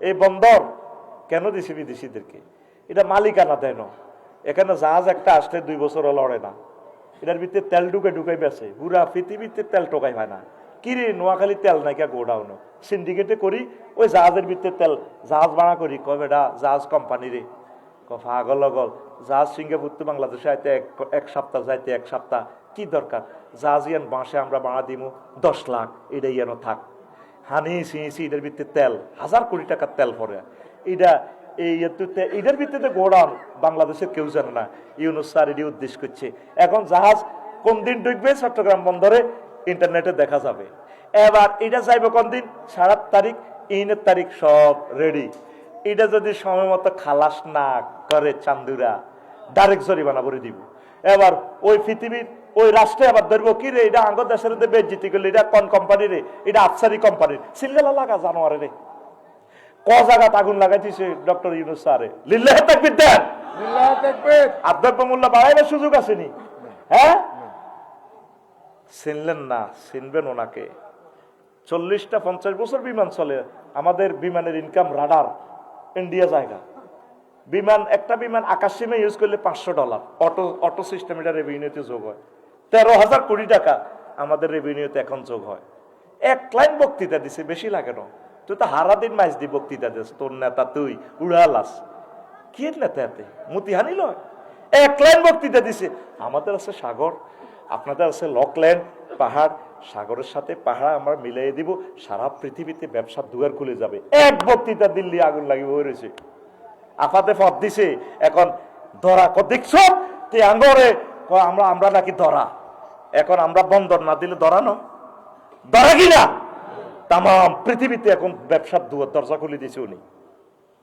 এই বন্দর কেন দিছে বিদেশিদেরকে? এটা মালিকানা দেয় না। এখানে জাহাজ একটা আসলে 2 বছরও লড়ে না। এটার ভিতরে তেল ঢুকাই বেছে, পুরা পৃথিবীতে তেল টোকাই হয় না। কিরে নোয়াখালী তেল নাকি গোডাউন সিন্ডিকেটে করি, ওই জাহাজের ভিতরে তেল জাহাজ ভাড়া করি। কবে এটা জাহাজ কোম্পানি রে পাগল লগল, জাহাজ সিঙ্গাপুর তো বাংলাদেশে আইতে এক সপ্তাহ যাইতে 1 সপ্তাহ, কি দরকার? জাহাজ ইয়ান বাঁশে আমরা ভাড়া দিব 10 লাখ, এটা ইয়ানো থাক। হানি সিঁড়ি এটার ভিতরে তেল 1000 কোটি টাকার তেল পরে এটা এটার ভিত্তিতে গোড়ান বাংলাদেশের কেউ জানে না। ইউনুস স্যার এটি উদ্দেশ্য করছে। এখন জাহাজ কোন দিন ঢুকবে চট্টগ্রাম বন্দরে ইন্টারনেটে দেখা যাবে। এবার এটা যাইবে কোন দিন? 7 তারিখ, 3 তারিখ সব রেডি। এটা যদি সময় মতো খালাস না করে চান্দুরা, ডাইরেক্ট জরিমানা করে দিব। এবার ওই পৃথিবীর ওই রাষ্ট্রে আবার ধরবো কি রে, এটা আঙ্গ দেশের বেজ্জিতি করলে, এটা কোন কোম্পানি রে? এটা আফসারি কোম্পানির। সিলগালা লাগা জানোয়ারে রে, ক জায়গাত আগুন লাগাইছে ডক্টর ইউনুস স্যারে। লিল্লাহি তাকবীর দেন, লিল্লাহি তাকবীর। আদ্রব্য মূল্য বাড়াইবার সুযোগ আসেনি? হ্যাঁ, চিনলেন না, চিনবেন ওনাকে। 40টা 50 বছর বিমান চলে। আমাদের বিমানের ইনকাম রাডার ইন্ডিয়া জায়গা। বিমান একটা বিমান আকাশ সীমা ইউজ করলে $500। অটো সিস্টেম এটা রেভিনিউতে যোগ হয়। 13,000 কোটি টাকা আমাদের রেভিনিউতে এখন যোগ হয়। 1 লাইন বক্তৃতা দিছে, বেশি লাগে না। তুই তো হারা দিন মাইজ দি বক্তৃতা দিস, তোর নেতা তুই উড়ালাস। কি নেতা এতে মতিহানি লয়? 1 লাইন বক্তৃতা দিছে। আমাদের আছে সাগর, আপনাদের আছে লকল্যান্ড, পাহাড়। সাগরের সাথে পাহাড় আমরা মিলাই দিব, সারা পৃথিবীতে ব্যবসার দুয়ার খুলে যাবে। 1 বক্তৃতা দিল্লি আগুন লাগিয়ে হয়েছে। আফাতে পথ দিছে। এখন ধরা দেখছো তুই আঙ্গরে আমরা নাকি ধরা। এখন আমরা বন্দর না দিলে ধরানো ধরা কিনা? তাম পৃথিবীতে এখন ব্যবসার দুয়ার দরজা খুলে দিয়েছে উনি।